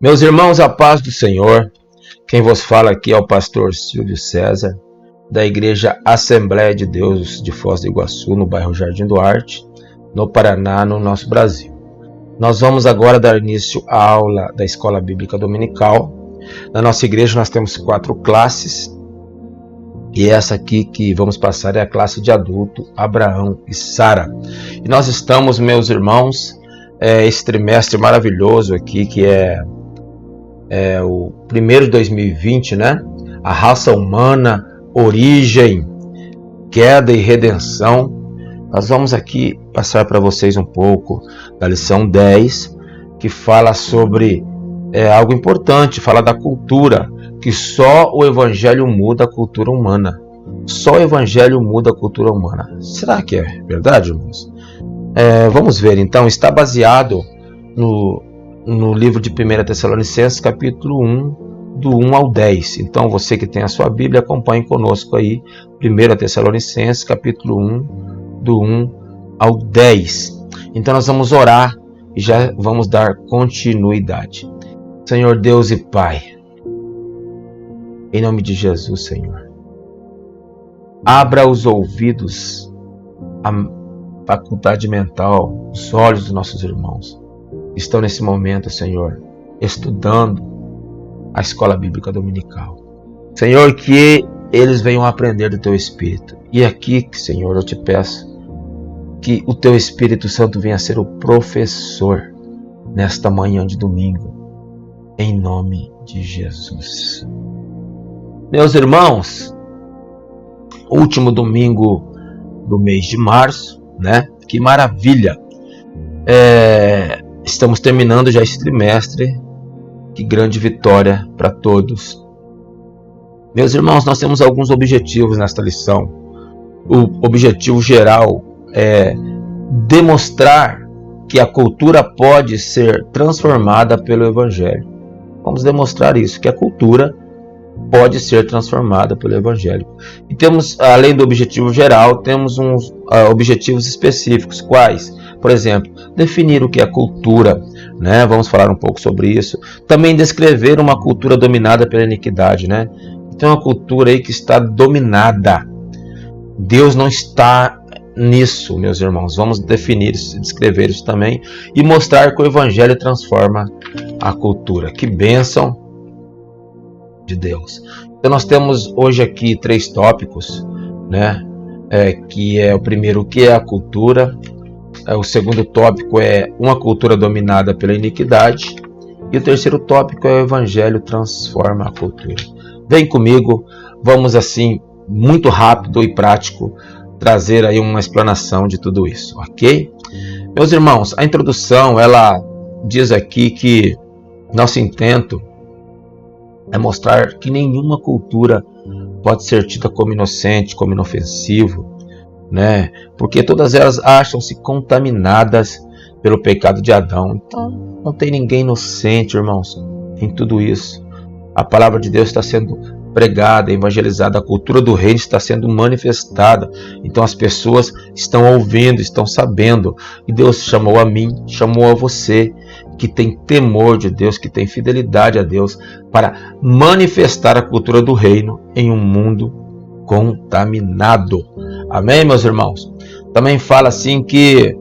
Meus irmãos, a paz do Senhor. Quem vos fala aqui é o pastor Silvio César, da Igreja Assembleia de Deus de Foz do Iguaçu, no bairro Jardim Duarte, no Paraná, no nosso Brasil. Nós vamos agora dar início à aula da Escola Bíblica Dominical. Na nossa igreja nós temos 4 classes, e essa aqui que vamos passar é a classe de adulto, Abraão e Sara. E nós estamos, meus irmãos, esse trimestre maravilhoso aqui, que é o primeiro de 2020, né? A raça humana, origem, queda e redenção. Nós vamos aqui passar para vocês um pouco da lição 10, que fala sobre algo importante, fala da cultura, que só o Evangelho muda a cultura humana. Só o Evangelho muda a cultura humana. Será que é verdade, irmãos? Vamos ver, então. Está baseado no livro de 1 Tessalonicenses, capítulo 1, do 1 ao 10. Então, você que tem a sua Bíblia, acompanhe conosco aí, 1 Tessalonicenses, capítulo 1, do 1 ao 10. Então, nós vamos orar e já vamos dar continuidade. Senhor Deus e Pai, em nome de Jesus, Senhor, abra os ouvidos, a faculdade mental, os olhos dos nossos irmãos que estão nesse momento, Senhor, estudando a Escola Bíblica Dominical. Senhor, que eles venham aprender do Teu Espírito. E aqui, Senhor, eu te peço que o Teu Espírito Santo venha ser o professor nesta manhã de domingo, em nome de Jesus. Meus irmãos, último domingo do mês de março, né? Que maravilha! Estamos terminando já esse trimestre. Que grande vitória para todos. Meus irmãos, nós temos alguns objetivos nesta lição. O objetivo geral é demonstrar que a cultura pode ser transformada pelo Evangelho. Vamos demonstrar isso, que a cultura pode ser transformada pelo Evangelho. E temos, além do objetivo geral, temos uns objetivos específicos. Quais? Por exemplo, definir o que é cultura, né? Vamos falar um pouco sobre isso. Também descrever uma cultura dominada pela iniquidade, né? Então, uma cultura aí que está dominada. Deus não está nisso, meus irmãos. Vamos definir isso, descrever isso também e mostrar que o Evangelho transforma a cultura. Que bênção de Deus. Então, nós temos hoje aqui 3 tópicos, né? Que é o primeiro, o que é a cultura. O segundo tópico é uma cultura dominada pela iniquidade. E o terceiro tópico é o Evangelho transforma a cultura. Vem comigo, vamos assim, muito rápido e prático, trazer aí uma explanação de tudo isso, ok? Meus irmãos, a introdução, ela diz aqui que nosso intento é mostrar que nenhuma cultura pode ser tida como inocente, como inofensivo, né? Porque todas elas acham-se contaminadas pelo pecado de Adão. Então, não tem ninguém inocente, irmãos, em tudo isso. A palavra de Deus está sendo pregada, evangelizada, a cultura do reino está sendo manifestada. Então, as pessoas estão ouvindo, estão sabendo. E Deus chamou a mim, chamou a você, que tem temor de Deus, que tem fidelidade a Deus, para manifestar a cultura do reino em um mundo contaminado. Amém, meus irmãos? Também fala assim que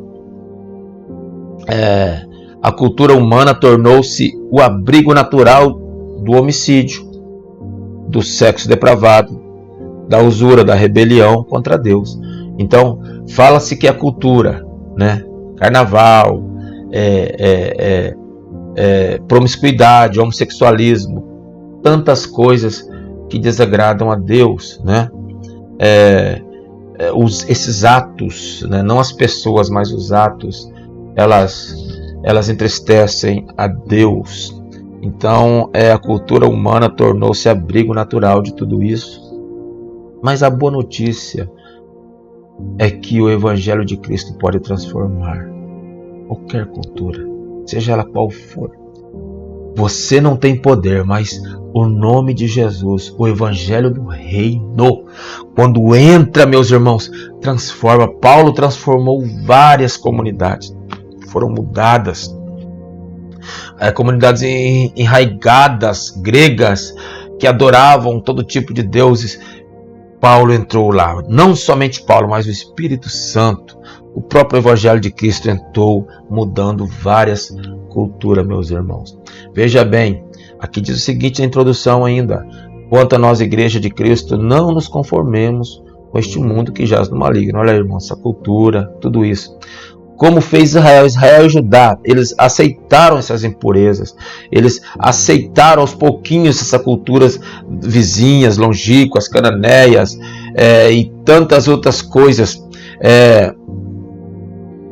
a cultura humana tornou-se o abrigo natural do homicídio, do sexo depravado, da usura, da rebelião contra Deus. Então, fala-se que a cultura, né? Carnaval, promiscuidade, homossexualismo, tantas coisas que desagradam a Deus, né? Esses atos, né? Não as pessoas, mas os atos, elas entristecem a Deus. Então, a cultura humana tornou-se abrigo natural de tudo isso. Mas a boa notícia é que o Evangelho de Cristo pode transformar qualquer cultura, seja ela qual for. Você não tem poder, mas o nome de Jesus, o Evangelho do Reino, quando entra, meus irmãos, transforma. Paulo transformou várias comunidades, foram mudadas. comunidades enraigadas, gregas, que adoravam todo tipo de deuses. Paulo entrou lá. Não somente Paulo, mas o Espírito Santo, o próprio Evangelho de Cristo entrou, mudando várias culturas, meus irmãos. Veja bem, aqui diz o seguinte na introdução ainda: quanto a nós, Igreja de Cristo, não nos conformemos com este mundo que jaz no maligno. Olha, irmão, essa cultura, tudo isso. Como fez Israel e Judá, eles aceitaram essas impurezas, eles aceitaram aos pouquinhos essas culturas vizinhas, longínquas, cananeias e tantas outras coisas.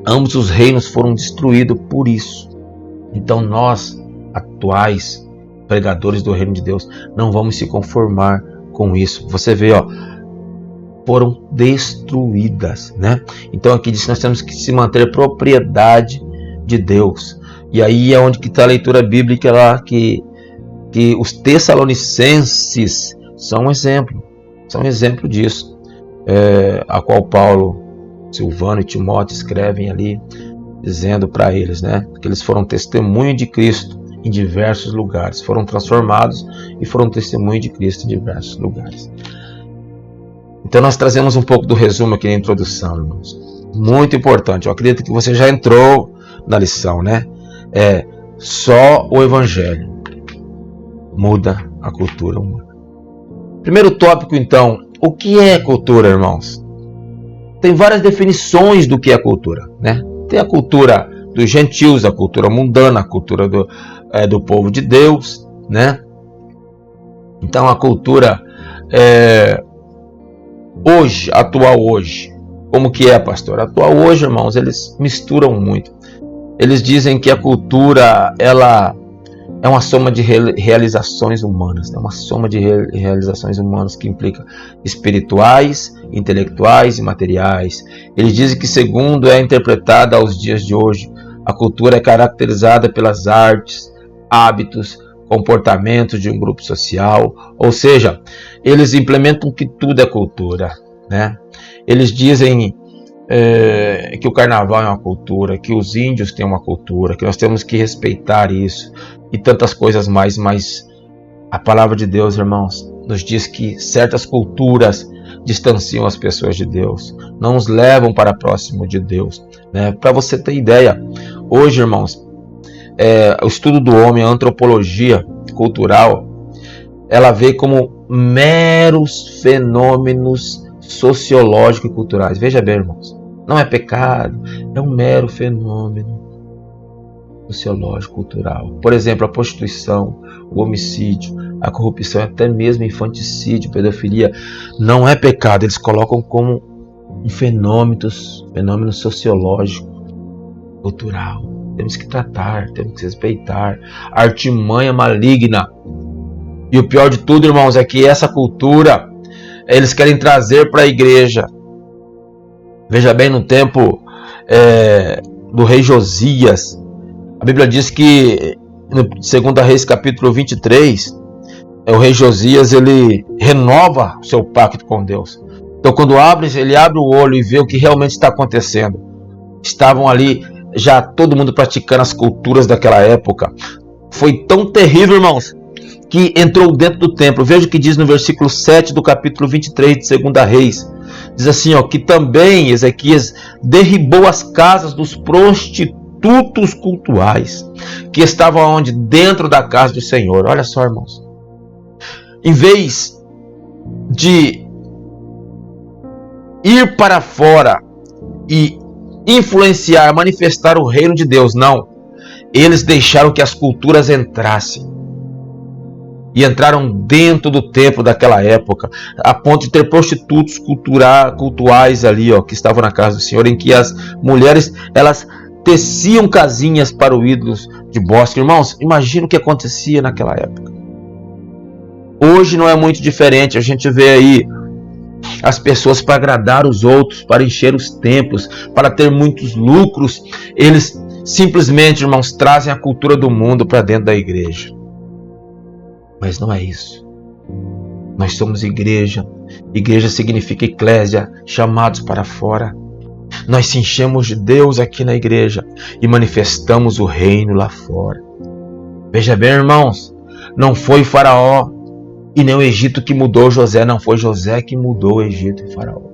Ambos os reinos foram destruídos por isso. Então nós, atuais pregadores do reino de Deus, não vamos se conformar com isso. Você vê, foram destruídas, né? Então aqui diz que nós temos que se manter propriedade de Deus. E aí é onde que está a leitura bíblica lá, que os Tessalonicenses são um exemplo disso, a qual Paulo, Silvano e Timóteo escrevem ali, dizendo para eles, né, que eles foram testemunho de Cristo em diversos lugares, foram transformados e foram testemunho de Cristo em diversos lugares. Então nós trazemos um pouco do resumo aqui na introdução, irmãos. Muito importante, eu acredito que você já entrou na lição, né? Só o Evangelho muda a cultura humana. Primeiro tópico, então, o que é cultura, irmãos? Tem várias definições do que é cultura, né? Tem a cultura dos gentios, a cultura mundana, a cultura do povo de Deus, né? Então a cultura atual hoje, como que é, pastor? Atual hoje, irmãos, eles misturam muito. Eles dizem que a cultura, ela é uma soma de realizações humanas, né? Uma soma de realizações humanas que implica espirituais, intelectuais e materiais. Eles dizem que, segundo é interpretada aos dias de hoje, a cultura é caracterizada pelas artes, hábitos, comportamentos de um grupo social, ou seja, eles implementam que tudo é cultura, né? Eles dizem que o carnaval é uma cultura, que os índios têm uma cultura, que nós temos que respeitar isso e tantas coisas mais, mas a palavra de Deus, irmãos, nos diz que certas culturas distanciam as pessoas de Deus, não os levam para próximo de Deus, né? Para você ter ideia, hoje, irmãos, o estudo do homem, a antropologia cultural, ela vê como meros fenômenos sociológicos e culturais. Veja bem, irmãos, não é pecado, é um mero fenômeno sociológico, cultural. Por exemplo, a prostituição, o homicídio, a corrupção, até mesmo infanticídio, pedofilia, não é pecado. Eles colocam como um fenômeno sociológico, cultural. Temos que tratar, temos que respeitar. A artimanha maligna. E o pior de tudo, irmãos, é que essa cultura eles querem trazer para a igreja. Veja bem, no tempo do rei Josias, a Bíblia diz que no 2 Reis capítulo 23, o rei Josias, ele renova o seu pacto com Deus. Então quando ele abre o olho e vê o que realmente está acontecendo, estavam ali já todo mundo praticando as culturas daquela época. Foi tão terrível, irmãos, que entrou dentro do templo. Veja o que diz no versículo 7 do capítulo 23 de 2 Reis. Diz assim, que também Ezequias derribou as casas dos prostitutos cultuais que estavam onde? Dentro da casa do Senhor. Olha só, irmãos. Em vez de ir para fora e influenciar, manifestar o reino de Deus, não. Eles deixaram que as culturas entrassem. E entraram dentro do templo daquela época, a ponto de ter prostitutos cultuais ali, que estavam na casa do Senhor, em que as mulheres, elas teciam casinhas para os ídolos de bosque. Irmãos, imagina o que acontecia naquela época. Hoje não é muito diferente. A gente vê aí as pessoas, para agradar os outros, para encher os templos, para ter muitos lucros, eles simplesmente, irmãos, trazem a cultura do mundo para dentro da igreja. Mas não é isso. Nós somos igreja. Igreja significa eclésia, chamados para fora. Nós se enchemos de Deus aqui na igreja e manifestamos o reino lá fora. Veja bem, irmãos, não foi Faraó e nem o Egito que mudou José, não foi José que mudou o Egito e Faraó.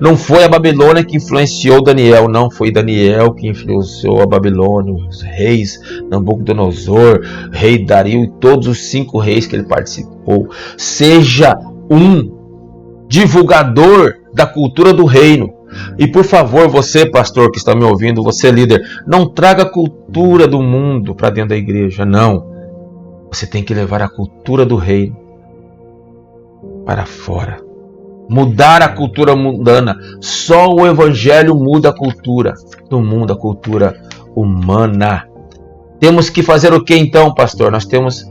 Não foi a Babilônia que influenciou Daniel, não foi Daniel que influenciou a Babilônia, os reis Nabucodonosor, rei Dario e todos os 5 reis que ele participou. Seja um divulgador da cultura do reino. E por favor, você pastor que está me ouvindo, você líder, não traga a cultura do mundo para dentro da igreja, não. Você tem que levar a cultura do reino para fora. Mudar a cultura mundana. Só o evangelho muda a cultura do mundo, a cultura humana. Temos que fazer o que então, pastor? Nós temos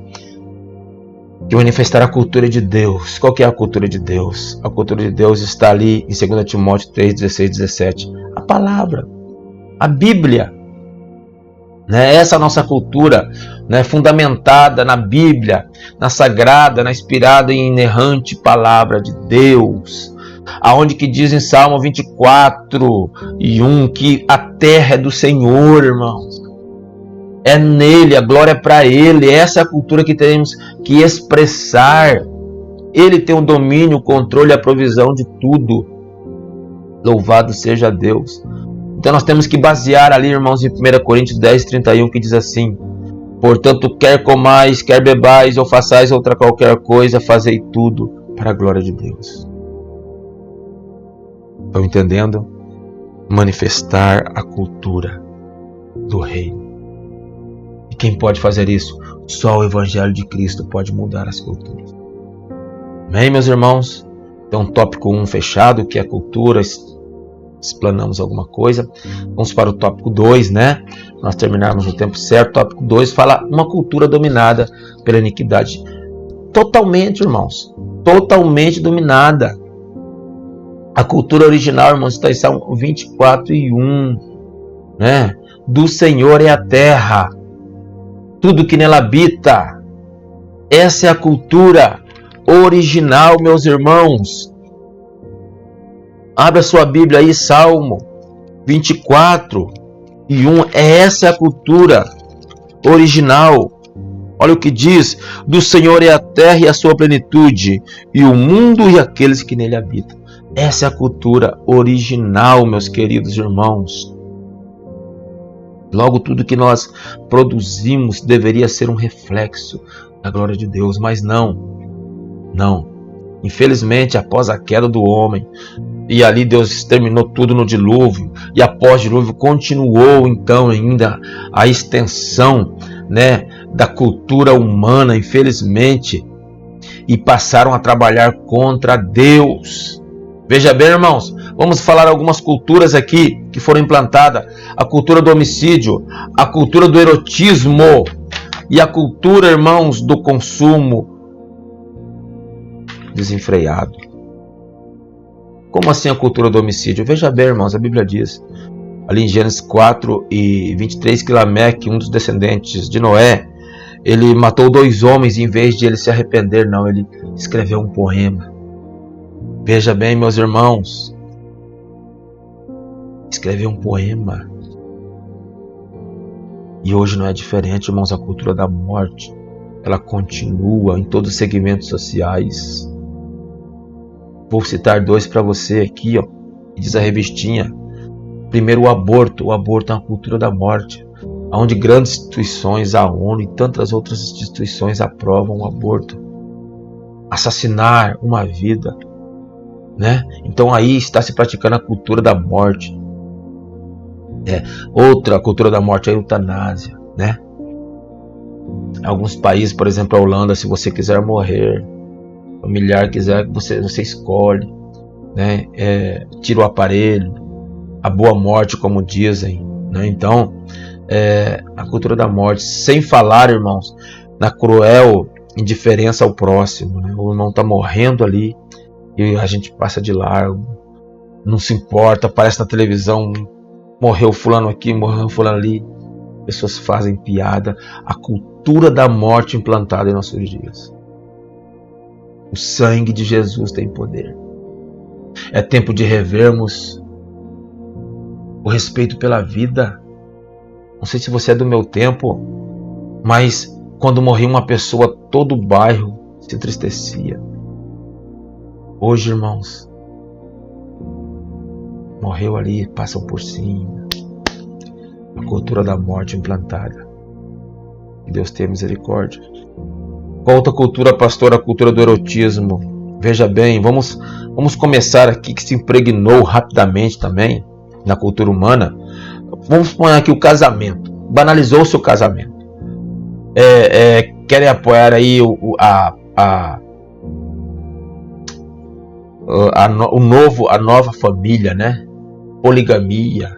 que manifestar a cultura de Deus. Qual que é a cultura de Deus? A cultura de Deus está ali em 2 Timóteo 3, 16, 17. A palavra, a Bíblia. Essa é a nossa cultura, fundamentada na Bíblia, na sagrada, na inspirada e inerrante palavra de Deus. Aonde que diz em Salmo 24 e 1 que a terra é do Senhor, irmãos. É nele, a glória é para ele. Essa é a cultura que temos que expressar. Ele tem o domínio, o controle e a provisão de tudo. Louvado seja Deus. Então nós temos que basear ali, irmãos, em 1 Coríntios 10, 31, que diz assim: portanto, quer comais, quer bebais, ou façais outra qualquer coisa, fazei tudo para a glória de Deus. Estão entendendo? Manifestar a cultura do reino. E quem pode fazer isso? Só o Evangelho de Cristo pode mudar as culturas. Amém, meus irmãos? Então, tópico 1 fechado, que é a cultura. Explanamos alguma coisa. Vamos para o tópico 2, Nós terminarmos no tempo certo. Tópico 2 fala uma cultura dominada pela iniquidade. Totalmente, irmãos. Totalmente dominada. A cultura original, irmãos, está em Salmo 24 e 1. Do Senhor é a terra, tudo que nela habita. Essa é a cultura original, meus irmãos. Abra sua Bíblia aí, Salmo 24 e 1. Essa é a cultura original. Olha o que diz: do Senhor é a terra e a sua plenitude, e o mundo e aqueles que nele habitam. Essa é a cultura original, meus queridos irmãos. Logo, tudo que nós produzimos deveria ser um reflexo da glória de Deus, mas não. Infelizmente, após a queda do homem, e ali Deus exterminou tudo no dilúvio, e após o dilúvio continuou então ainda a extensão da cultura humana, infelizmente, e passaram a trabalhar contra Deus. Veja bem, irmãos, vamos falar algumas culturas aqui que foram implantadas: a cultura do homicídio, a cultura do erotismo e a cultura, irmãos, do consumo desenfreado. Como assim a cultura do homicídio? Veja bem, irmãos, a Bíblia diz ali em Gênesis 4 e 23 que Lameque, um dos descendentes de Noé, ele matou 2 homens e em vez de ele se arrepender, não, ele escreveu um poema. Veja bem, meus irmãos, escreveu um poema. E hoje não é diferente, irmãos. A cultura da morte, ela continua em todos os segmentos sociais. Vou citar 2 para você aqui, diz a revistinha. Primeiro, o aborto. O aborto é uma cultura da morte, onde grandes instituições, a ONU e tantas outras instituições aprovam o aborto. Assassinar uma vida, Então aí está se praticando a cultura da morte. Outra cultura da morte é a eutanásia, Em alguns países, por exemplo, a Holanda, se você quiser morrer, familiar quiser, você escolhe, tira o aparelho, a boa morte, como dizem, Então, a cultura da morte, sem falar, irmãos, na cruel indiferença ao próximo, O irmão está morrendo ali e a gente passa de largo, não se importa, aparece na televisão, morreu fulano aqui, morreu fulano ali, pessoas fazem piada. A cultura da morte implantada em nossos dias. O sangue de Jesus tem poder. É tempo de revermos o respeito pela vida. Não sei se você é do meu tempo, mas Quando morria uma pessoa, todo o bairro se entristecia. Hoje, irmãos, morreu ali, passam por cima. A cultura da morte implantada. Que Deus tenha misericórdia. Qual outra cultura, pastor? A cultura do erotismo. Veja bem, vamos começar aqui que se impregnou rapidamente também na cultura humana. Vamos pôr aqui o casamento. Banalizou-se o casamento. Querem apoiar aí a nova família, né? Poligamia,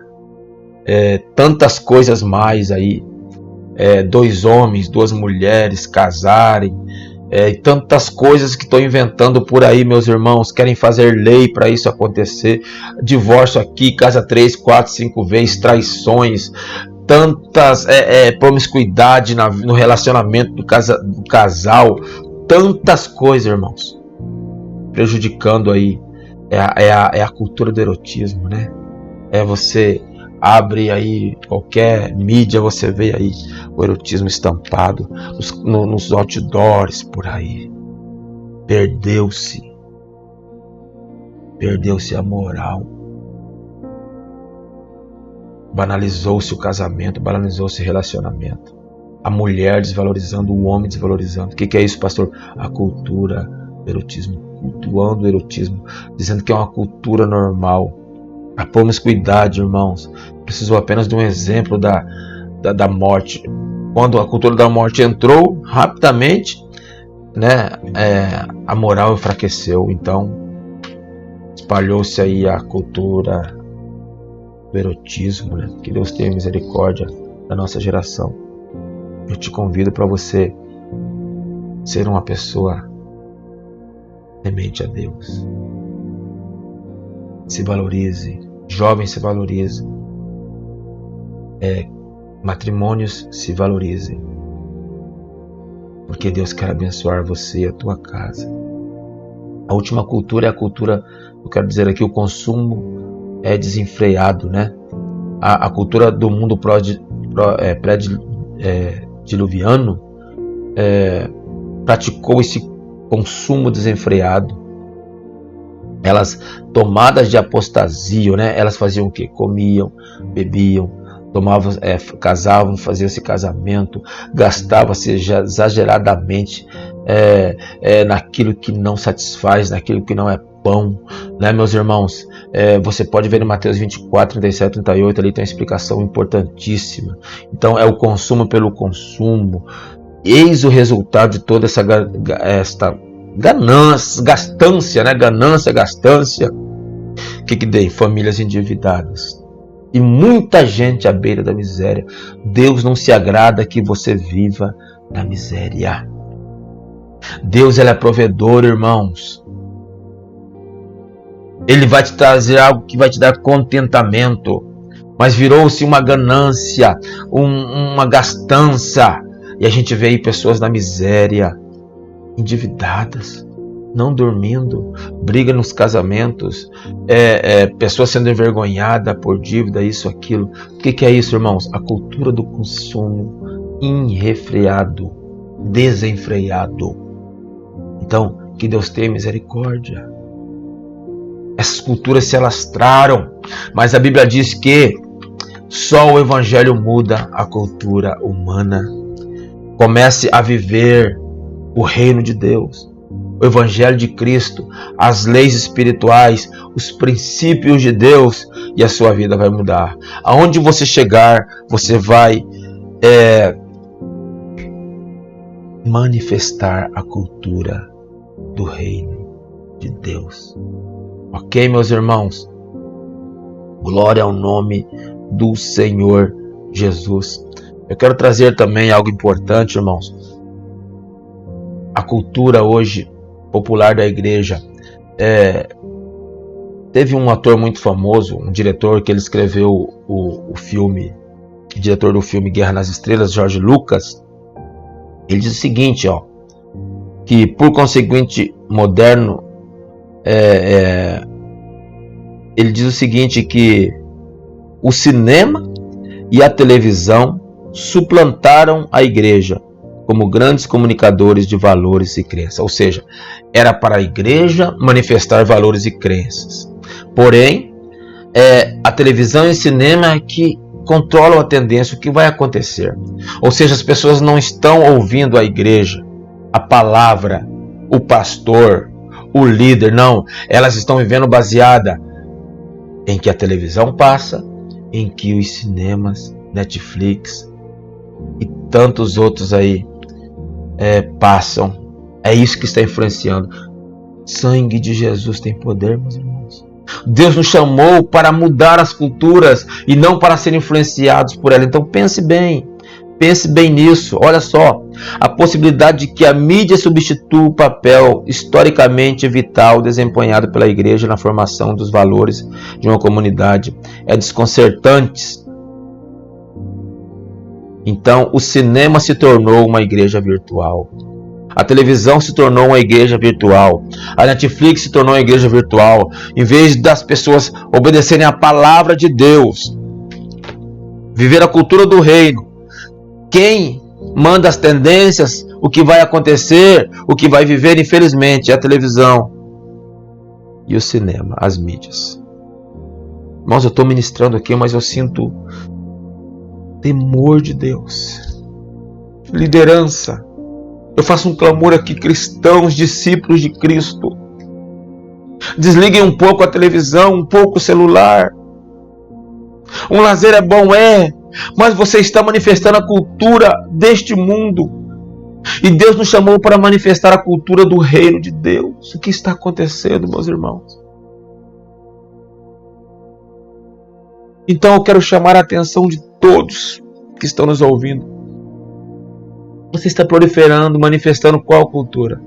tantas coisas mais aí, 2 homens, 2 mulheres casarem, tantas coisas que estão inventando por aí, meus irmãos, querem fazer lei para isso acontecer, divórcio aqui, casa 3, 4, 5 vezes, traições, tantas promiscuidade no relacionamento do casal, tantas coisas, irmãos, prejudicando aí, a cultura do erotismo, né? Você abre aí qualquer mídia, você vê aí o erotismo estampado nos outdoors por aí. Perdeu-se a moral. Banalizou-se o casamento, banalizou-se o relacionamento. A mulher desvalorizando, o homem desvalorizando. O que é isso, pastor? A cultura do erotismo, cultuando o erotismo, dizendo que é uma cultura normal. A promiscuidade, irmãos. Preciso apenas de um exemplo da morte. Quando a cultura da morte entrou, rapidamente, né, a moral enfraqueceu. Então, espalhou-se aí a cultura do erotismo, né? Que Deus tenha misericórdia da nossa geração. Eu te convido para você ser uma pessoa temente a Deus. Se valorize, jovem, se valorize, matrimônios, se valorizem, porque Deus quer abençoar você e a tua casa. A última cultura é a cultura, eu quero dizer aqui, o consumo desenfreado, né? A cultura do mundo pré-diluviano praticou esse consumo desenfreado. Elas, tomadas de apostasia, né? Elas faziam o quê? Comiam, bebiam, tomavam, casavam, faziam esse casamento, gastavam-se exageradamente naquilo que não satisfaz, naquilo que não é pão, né, meus irmãos? Você pode ver em Mateus 24, 37, 38, ali tem uma explicação importantíssima. Então é o consumo pelo consumo. Eis o resultado de toda esta gastança, né? Gastança. O que tem? Famílias endividadas. E muita gente à beira da miséria. Deus não se agrada que você viva na miséria. Deus, ele é provedor, irmãos. Ele vai te trazer algo que vai te dar contentamento. Mas virou-se uma ganância, uma gastança. E a gente vê aí pessoas na miséria, endividadas, não dormindo, briga nos casamentos, pessoas sendo envergonhadas por dívida, isso, aquilo. O que é isso, irmãos? A cultura do consumo irrefreado, desenfreado. Então, que Deus tenha misericórdia. Essas culturas se alastraram, mas a Bíblia diz que só o Evangelho muda a cultura humana. Comece a viver o reino de Deus, o Evangelho de Cristo, as leis espirituais, os princípios de Deus, e a sua vida vai mudar. Aonde você chegar, você vai manifestar a cultura do reino de Deus. Ok, meus irmãos? Glória ao nome do Senhor Jesus. Eu quero trazer também algo importante, irmãos. A cultura hoje popular da igreja. Teve um ator muito famoso, um diretor que ele escreveu o filme, diretor do filme Guerra nas Estrelas, George Lucas. Ele diz o seguinte, que por conseguinte moderno, ele diz o seguinte, que o cinema e a televisão suplantaram a igreja como grandes comunicadores de valores e crenças. Ou seja, era para a igreja manifestar valores e crenças. Porém, a televisão e o cinema que controlam a tendência, o que vai acontecer. Ou seja, as pessoas não estão ouvindo a igreja, a palavra, o pastor, o líder, não. Elas estão vivendo baseada em que a televisão passa, em que os cinemas, Netflix e tantos outros aí passam. É isso que está influenciando. Sangue de Jesus tem poder, meus irmãos. Deus nos chamou para mudar as culturas e não para ser influenciados por ela. Então pense bem nisso. Olha só, a possibilidade de que a mídia substitua o papel historicamente vital desempenhado pela igreja na formação dos valores de uma comunidade é desconcertante. Então, o cinema se tornou uma igreja virtual. A televisão se tornou uma igreja virtual. A Netflix se tornou uma igreja virtual. Em vez das pessoas obedecerem à palavra de Deus, viver a cultura do reino, quem manda as tendências, o que vai acontecer, o que vai viver, infelizmente, é a televisão e o cinema, as mídias. Irmãos, eu estou ministrando aqui, mas eu sinto temor de Deus, liderança. Eu faço um clamor aqui, cristãos, discípulos de Cristo. Desliguem um pouco a televisão, um pouco o celular. Um lazer é bom, mas você está manifestando a cultura deste mundo. E Deus nos chamou para manifestar a cultura do reino de Deus. O que está acontecendo, meus irmãos? Então eu quero chamar a atenção de todos que estão nos ouvindo. Você está proliferando, manifestando qual cultura?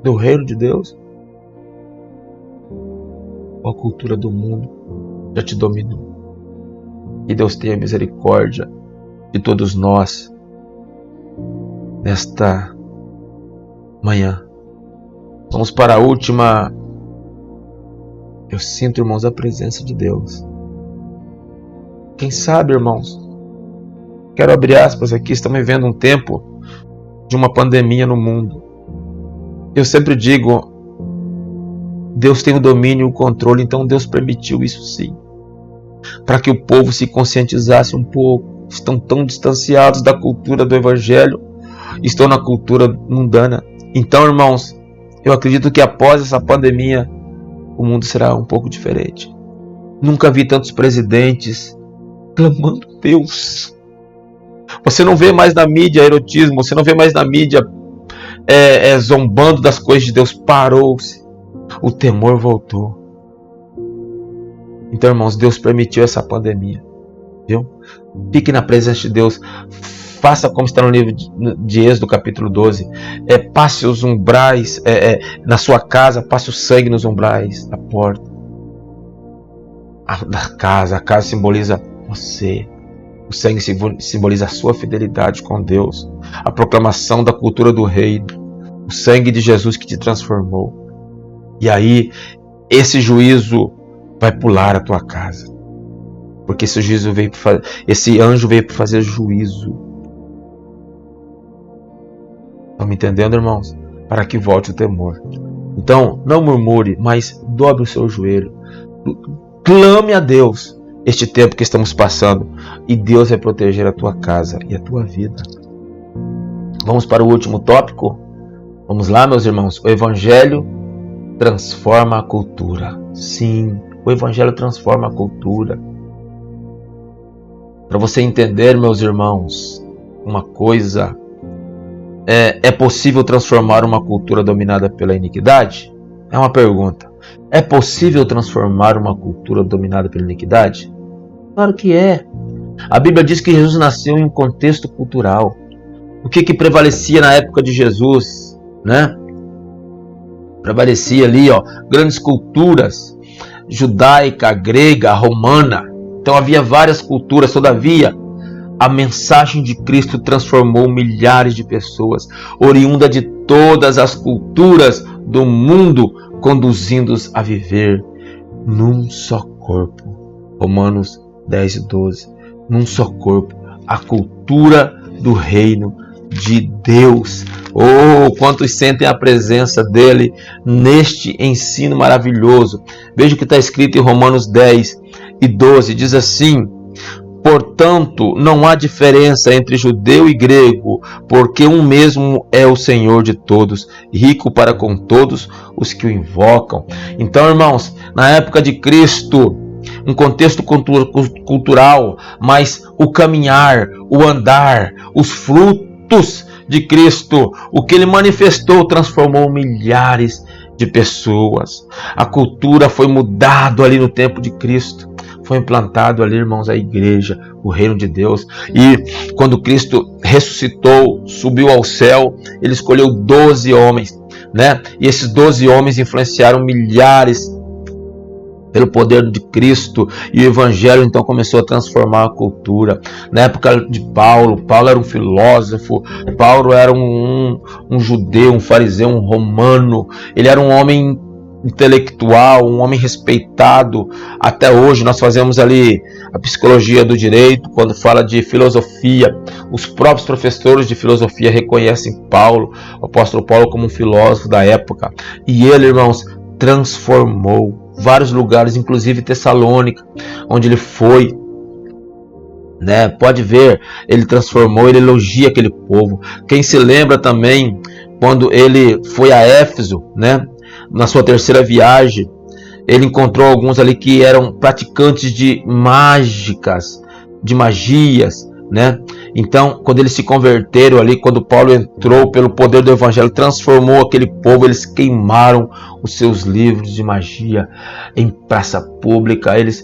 Do reino de Deus? Ou a cultura do mundo já te dominou? Que Deus tenha misericórdia de todos nós nesta manhã. Vamos para a última. Eu sinto, irmãos, a presença de Deus. Quem sabe, irmãos, quero abrir aspas aqui, estamos vivendo um tempo de uma pandemia no mundo. Eu sempre digo, Deus tem o domínio e o controle, então Deus permitiu isso sim, para que o povo se conscientizasse um pouco. Estão tão distanciados da cultura do Evangelho, estão na cultura mundana. Então, irmãos, eu acredito que após essa pandemia, o mundo será um pouco diferente. Nunca vi tantos presidentes clamando a Deus. Você não vê mais na mídia erotismo, você não vê mais na mídia zombando das coisas de Deus. Parou-se, o temor voltou. Então, irmãos, Deus permitiu essa pandemia, viu? Fique na presença de Deus. Faça como está no livro de Êxodo, capítulo 12. Passe os umbrais na sua casa, passe o sangue nos umbrais da porta da casa. A casa simboliza você. O sangue simboliza a sua fidelidade com Deus, a proclamação da cultura do reino, o sangue de Jesus que te transformou. E aí, esse juízo vai pular a tua casa, porque esse anjo veio para fazer juízo. Estão me entendendo, irmãos? Para que volte o temor. Então, não murmure, mas dobre o seu joelho. Clame a Deus este tempo que estamos passando, e Deus vai proteger a tua casa e a tua vida. Vamos para o último tópico? Vamos lá, meus irmãos. O Evangelho transforma a cultura. Sim, o Evangelho transforma a cultura. Para você entender, meus irmãos, uma coisa, é possível transformar uma cultura dominada pela iniquidade? É uma pergunta. É possível transformar uma cultura dominada pela iniquidade? Claro que é. A Bíblia diz que Jesus nasceu em um contexto cultural. O que prevalecia na época de Jesus, né? Prevalecia ali, grandes culturas, judaica, grega, romana. Então havia várias culturas. Todavia, a mensagem de Cristo transformou milhares de pessoas, oriunda de todas as culturas do mundo, conduzindo-os a viver num só corpo. Romanos 10 e 12. Num só corpo, a cultura do reino de Deus. Oh, quantos sentem a presença dele neste ensino maravilhoso. Veja o que está escrito em Romanos 10:12. Diz assim: portanto, não há diferença entre judeu e grego, porque um mesmo é o Senhor de todos, rico para com todos os que o invocam. Então, irmãos, na época de Cristo, um contexto cultural, mas o caminhar, o andar, os frutos de Cristo, o que ele manifestou, transformou milhares de pessoas. A cultura foi mudada ali no tempo de Cristo. Foi implantado ali, irmãos, a igreja, o reino de Deus. E quando Cristo ressuscitou, subiu ao céu, ele escolheu 12 homens, né? E esses 12 homens influenciaram milhares pelo poder de Cristo, e o evangelho então começou a transformar a cultura. Na época de Paulo era um filósofo, Paulo era um judeu, um fariseu, um romano, ele era um homem intelectual, um homem respeitado. Até hoje nós fazemos ali a psicologia do direito, quando fala de filosofia, os próprios professores de filosofia reconhecem Paulo, o apóstolo Paulo, como um filósofo da época. E ele, irmãos, transformou vários lugares, inclusive Tessalônica, onde ele foi, né? Pode ver, ele transformou, ele elogia aquele povo. Quem se lembra também quando ele foi a Éfeso, né? Na sua terceira viagem, ele encontrou alguns ali que eram praticantes de mágicas, de magias, né? Então, quando eles se converteram ali, quando Paulo entrou pelo poder do evangelho, transformou aquele povo, eles queimaram os seus livros de magia em praça pública, eles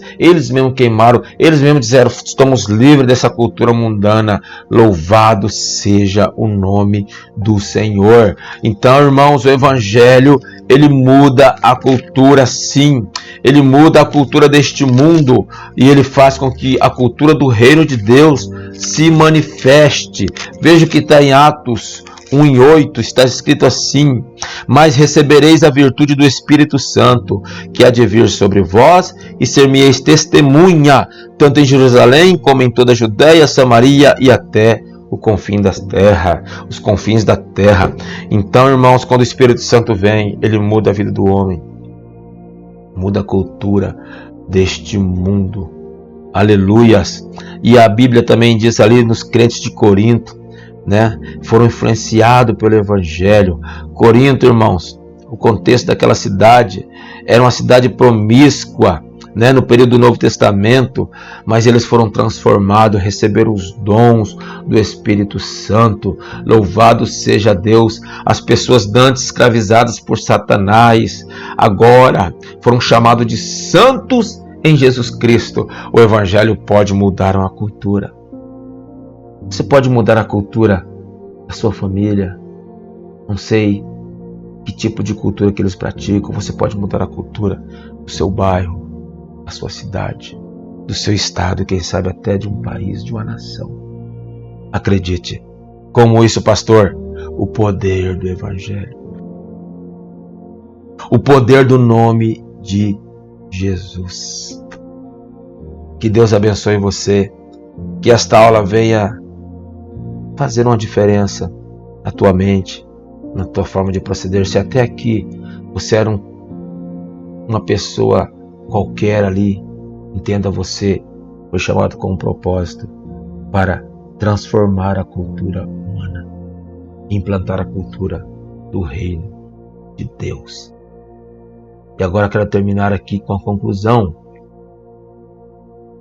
mesmos queimaram, eles mesmos disseram: estamos livres dessa cultura mundana, louvado seja o nome do Senhor. Então, irmãos, o evangelho, ele muda a cultura, sim, ele muda a cultura deste mundo, e ele faz com que a cultura do reino de Deus se manifeste. Veja o que está em Atos 1:8, está escrito assim: mas recebereis a virtude do Espírito Santo, que há de vir sobre vós, e ser-me-eis testemunha, tanto em Jerusalém, como em toda a Judéia, Samaria e até os confins da terra. Então, irmãos, quando o Espírito Santo vem, ele muda a vida do homem, muda a cultura deste mundo. Aleluias! E a Bíblia também diz ali nos crentes de Corinto, né? Foram influenciados pelo evangelho. Corinto, irmãos, o contexto daquela cidade era uma cidade promíscua, né, no período do Novo Testamento, mas eles foram transformados, receberam os dons do Espírito Santo. Louvado seja Deus! As pessoas antes escravizadas por Satanás, agora foram chamados de santos em Jesus Cristo. O evangelho pode mudar uma cultura. Você pode mudar a cultura da sua família. Não sei que tipo de cultura que eles praticam. Você pode mudar a cultura do seu bairro, da sua cidade, do seu estado, quem sabe até de um país, de uma nação. Acredite. Como isso, pastor? O poder do evangelho. O poder do nome de Jesus. Que Deus abençoe você. Que esta aula venha fazer uma diferença na tua mente, na tua forma de proceder. Se até aqui você era uma pessoa qualquer ali, entenda, você foi chamado com um propósito para transformar a cultura humana, implantar a cultura do reino de Deus. E agora quero terminar aqui com a conclusão,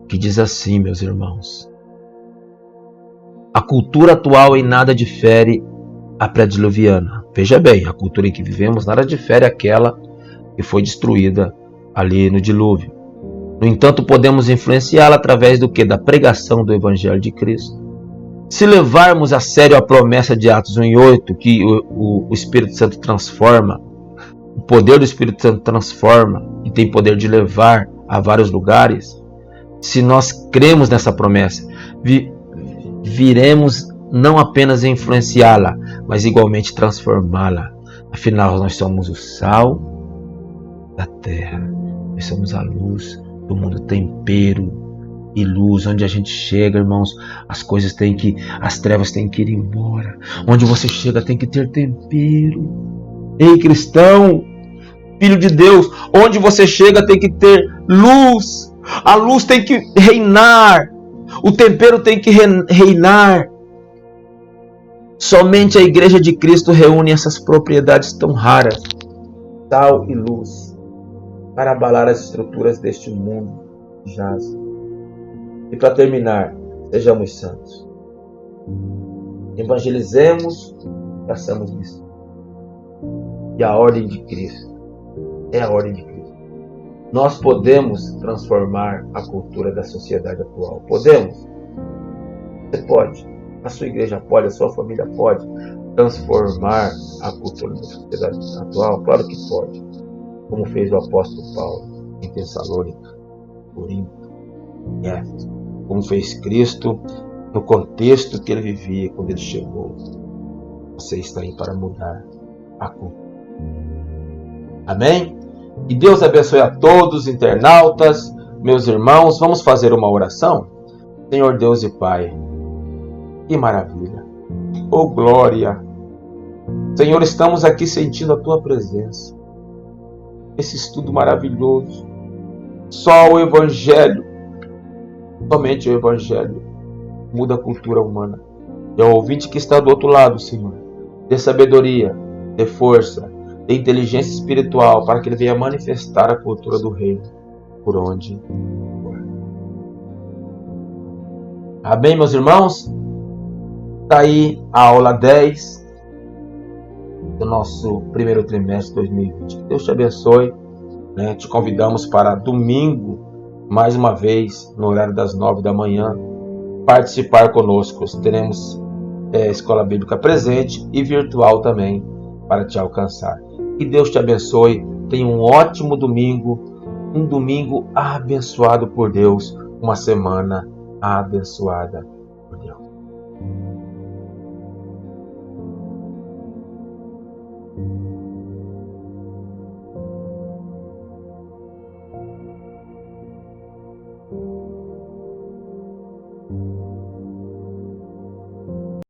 que diz assim, meus irmãos: a cultura atual em nada difere a pré-diluviana. Veja bem, a cultura em que vivemos nada difere àquela que foi destruída ali no dilúvio. No entanto, podemos influenciá-la através do que? Da pregação do Evangelho de Cristo. Se levarmos a sério a promessa de Atos 1:8, que o Espírito Santo transforma, o poder do Espírito Santo transforma e tem poder de levar a vários lugares, se nós cremos nessa promessa, viremos não apenas influenciá-la, mas igualmente transformá-la. Afinal, nós somos o sal da terra, nós somos a luz do mundo, tempero e luz. Onde a gente chega, irmãos, as trevas têm que ir embora. Onde você chega tem que ter tempero. Ei, cristão, filho de Deus, onde você chega tem que ter luz. A luz tem que reinar. O tempero tem que reinar. Somente a Igreja de Cristo reúne essas propriedades tão raras, sal e luz, para abalar as estruturas deste mundo que jaz. E para terminar, sejamos santos. Evangelizemos, façamos missão. E a ordem de Cristo é a ordem de Cristo. Nós podemos transformar a cultura da sociedade atual. Podemos? Você pode. A sua igreja pode, a sua família pode transformar a cultura da sociedade atual? Claro que pode. Como fez o apóstolo Paulo em Tessalônica, Corinto, Éfeso. Como fez Cristo no contexto que ele vivia quando ele chegou. Você está aí para mudar a cultura. Amém? E Deus abençoe a todos os internautas, meus irmãos. Vamos fazer uma oração? Senhor Deus e Pai, que maravilha! Oh glória! Senhor, estamos aqui sentindo a Tua presença. Esse estudo maravilhoso. Só o Evangelho, somente o Evangelho, muda a cultura humana. E ao ouvinte que está do outro lado, Senhor, dê sabedoria, dê força, dê inteligência espiritual para que ele venha manifestar a cultura do reino por onde for. Amém, meus irmãos? Está aí a aula 10 do nosso primeiro trimestre de 2020. Deus te abençoe. Te convidamos para domingo, mais uma vez, no horário das 9 da manhã, participar conosco. Teremos Escola Bíblica presente e virtual também para te alcançar. Que Deus te abençoe. Tenha um ótimo domingo, um domingo abençoado por Deus, uma semana abençoada.